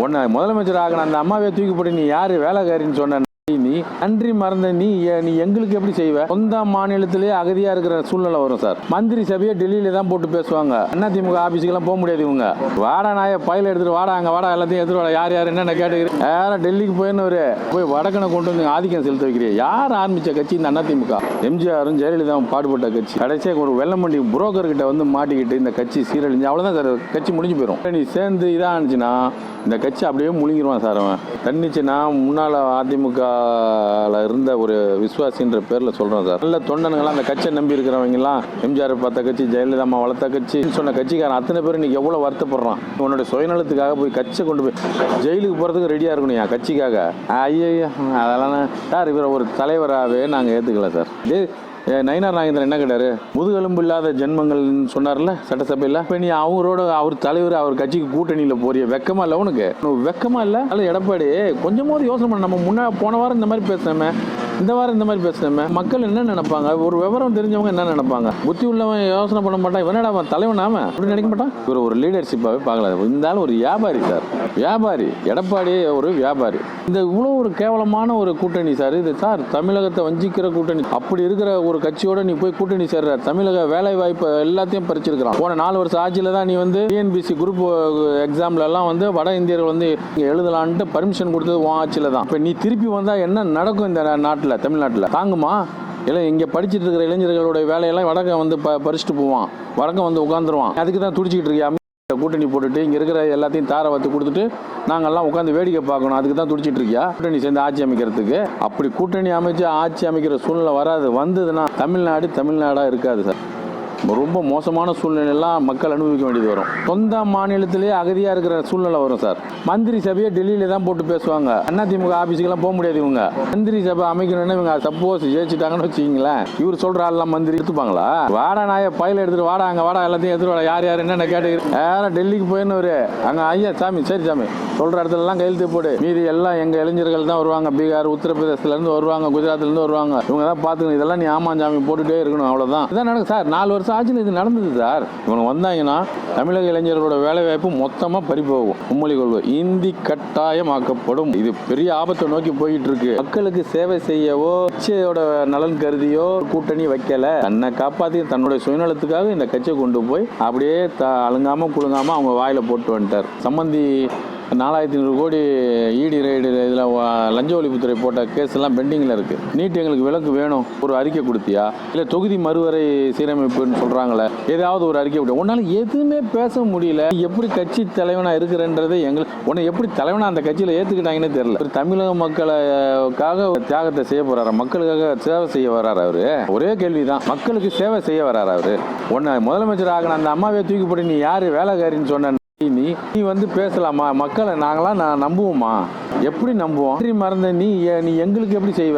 உன்னை முதலமைச்சர் ஆகின அந்த அம்மாவே தூக்கி போட்டு நீ யாரு வேலைக்காரின்னு சொன்ன நீ நன்றி மறந்த நீ எங்களுக்கு எப்படி செய்வ? சொந்த மாநிலத்திலேயே அகதியா இருக்கிற சூழ்நிலை வரும் சார். மந்திரி சபையை டெல்லியில தான் போட்டு பேசுவாங்க. அதிமுக ஆபீஸுக்கெல்லாம் போக முடியாது. இவங்க வாடா நாய பயில எடுத்துட்டு வாடா, அங்க வாடா, எல்லாத்தையும் எடுத்துட்டு வாடா, யார் யார் என்னென்ன கேட்டுக்கிறேன். யாரும் டெல்லிக்கு போய் வடக்கனை கொண்டு வந்து ஆதிக்கம் செலுத்த வைக்கிறீங்க. யார் ஆரம்பிச்ச கட்சி இந்த அதிமுக? எம்ஜிஆரும் ஜெயலலிதாவும் பாடுபட்ட கட்சி. கடைசியாக ஒரு வெள்ளமண்டி புரோக்கர் கிட்ட வந்து மாட்டிக்கிட்டு இந்த கட்சி சீரழிஞ்சு அவ்வளவுதான் சார், கட்சி முடிஞ்சு போயிடும். நீ சேர்ந்து இதாக இருந்துச்சுன்னா இந்த கட்சி அப்படியே முழுங்கிடுவான் சார். அவன் தன்னிச்சுன்னா முன்னாள் அதிமுக இருந்த ஒரு விசுவாசின்ற பேர்ல சொல்றோம் சார். நல்ல தொண்டனுங்களாம் அந்த கட்சியை நம்பி இருக்கிறவங்கலாம், எம்ஜிஆர் பார்த்த கட்சி, ஜெயலலிதா அம்மா வளர்த்த கட்சி சொன்ன கட்சிக்காரன் அத்தனை பேர் இன்னைக்கு எவ்வளவு வருத்தப்படுறான். உன்னோட சுயநலத்துக்காக போய் கட்சியை கொண்டு போய் ஜெயிலுக்கு போறதுக்கு ரெடியா இருக்கணும் என் கட்சிக்காக. ஐயா அதெல்லாம் சார், இவரை ஒரு தலைவராகவே நாங்கள் ஏற்றுக்கல சார். நயினார் நாகேந்திரன் என்ன கேட்டாரு? முதுகெலும்பு இல்லாத ஜென்மங்கள்னு சொன்னார்ல சட்டசபையில். இப்போ நீ அவர் தலைவர், அவர் கட்சிக்கு கூட்டணியில் போறிய வெக்கமா இல்லை உனக்கு? வெக்கமா இல்லை? அல்ல எடப்பாடி கொஞ்சமாவது யோசனை பண்ண. நம்ம போன வாரம் இந்த மாதிரி பேசினோமே, இந்த வாரம் இந்த மாதிரி பேசினோமே, மக்கள் என்ன நினைப்பாங்க? ஒரு விவரம் தெரிஞ்சவங்க என்ன நினைப்பாங்க? புத்தி உள்ளவன் யோசனை பண்ண மாட்டான். இவனடா அவன் தலைவனாம அப்படின்னு நினைக்க மாட்டான். இவர் ஒரு லீடர்ஷிப்பாகவே பார்க்கல. இருந்தாலும் ஒரு வியாபாரி சார், வியாபாரி. எடப்பாடி ஒரு வியாபாரி. இந்த இவ்வளோ ஒரு கேவலமான ஒரு கூட்டணி சார் இது சார். தமிழகத்தை வஞ்சிக்கிற கூட்டணி. அப்படி இருக்கிற ஒரு கட்சியோட நீ போய் கூட்டணி சேர்ற. தமிழக வேலை வாய்ப்பு எல்லாத்தையும் பறிச்சிருக்கிறான். போன 4 வருஷம் ஆட்சியில தான் நீ வந்து டிஎன்பிசி குரூப் எக்ஸாம்ல எல்லாம் வந்து வட இந்தியர்கள் வந்து எழுதலான்ட்டு பர்மிஷன் கொடுத்தது உன் ஆட்சியில தான். இப்போ நீ திருப்பி வந்தா என்ன நடக்கும் இந்த நாட்டில், தமிழ்நாட்டில்? தாங்குமா? இல்லை இங்கே படிச்சுட்டு இருக்கிற இளைஞர்களுடைய வேலையெல்லாம் வடக்க வந்து பறிச்சுட்டு போவான், வடக்க வந்து உட்காந்துருவான். அதுக்கு தான் துடிச்சிக்கிட்டு இருக்கியா? கூட்டணி போட்டுட்டு இங்கே இருக்கிற எல்லாத்தையும் தாரை வத்து கொடுத்துட்டு நாங்கள்லாம் உட்காந்து வேடிக்கை பார்க்கணும். அதுக்கு தான் துடிச்சிட்டு இருக்கியா? கூட்டணி சேர்ந்து ஆட்சி அமைக்கிறதுக்கு. அப்படி கூட்டணி அமைச்சு ஆட்சி அமைக்கிற சூழ்நிலை வராது. வந்ததுன்னா தமிழ்நாடாக இருக்காது சார். ரொம்ப மோசமான சூழ்நிலையெல்லாம் மக்கள் அனுபவிக்க வேண்டியது வரும். சொந்த மாநிலத்திலேயே அகதியா இருக்கிற சூழ்நிலை வரும் சார். மந்திரி சபையை டெல்லியில தான் போட்டு பேசுவாங்க. அதிமுக ஆபீஸுக்கெல்லாம் போக முடியாது. இவங்க மந்திரி சபை அமைக்கணும்னு இவங்க சப்போஸ் ஜெயிச்சுட்டாங்கன்னு வச்சுக்கிங்களேன், இவர் சொல்ற ஆள்லாம் மந்திரி எடுத்துப்பாங்களா? வாடா நாய பயில எடுத்துட்டு வாடா, அங்க வாடா, எல்லாத்தையும் எடுத்துட்டு வாடா, யார் யார் என்னென்ன கேட்டுக்கிறேன். யாரும் டெல்லிக்கு போயின்னு அங்க ஐயா சாமி, சரி சாமி சொல்ற இடத்துல எல்லாம் கையெழுத்து போடு. மீதி எல்லாம் எங்க இளைஞர்கள் தான் வருவாங்க. பீகார், உத்தரப்பிரதேசத்துல இருந்து வருவாங்க, குஜராத்ல இருந்து வருவாங்க. இவங்க தான் பாத்துக்கணும். இதெல்லாம் நீ ஆமாஞ்சாமி போட்டுட்டே இருக்கணும். அவ்வளவுதான். இதான் நடக்கும் சார். 4 வருஷம் ஆட்சியில் இது நடந்தது சார். இவங்க வந்தாங்கன்னா தமிழக இளைஞர்களோட வேலை வாய்ப்பு மொத்தமா பறிபோகும். மும்மொழி கொள்கை இந்தி கட்டாயமாக்கப்படும். இது பெரிய ஆபத்தை நோக்கி போயிட்டு இருக்கு. மக்களுக்கு சேவை செய்யவோ கட்சியோட நலன் கருதியோ கூட்டணி வைக்கல. தன்னை காப்பாத்தி தன்னுடைய சுயநலத்துக்காக இந்த கட்சியை கொண்டு போய் அப்படியே அழுங்காம குழுங்காம அவங்க வாயில போட்டு வந்துட்டார். சம்பந்தி 4500 கோடி ஈடி ரைடு இதில் லஞ்ச ஒழிப்புத்துறை போட்ட கேஸ் எல்லாம் பெண்டிங்கில் இருக்கு. நீட் எங்களுக்கு விலக்கு வேணும், ஒரு அறிக்கை கொடுத்தியா? இல்லை தொகுதி மறுவரை சீரமைப்புன்னு சொல்றாங்களே, ஏதாவது ஒரு அறிக்கை விட உன்னால எதுவுமே பேச முடியல. எப்படி கட்சி தலைவனா இருக்கிறன்றது உன்னை எப்படி தலைவனா அந்த கட்சியில ஏத்துக்கிட்டாங்கன்னே தெரியல. தமிழக மக்களுக்காக தியாகத்தை செய்ய போறாரு, மக்களுக்காக சேவை செய்ய வர்றாரு அவரு. ஒரே கேள்விதான், மக்களுக்கு சேவை செய்ய வர்றாரு அவரு. உன்னை முதலமைச்சர் ஆகின அந்த அம்மாவே தூக்கி போட்டு நீ யாரு வேலைக்காரின்னு சொன்ன நீ வந்து பேசலாமா? மக்களை நாங்களாம் நம்புவோமா? எப்படி நம்புவோம்? மறந்த நீ எங்களுக்கு எப்படி செய்வ?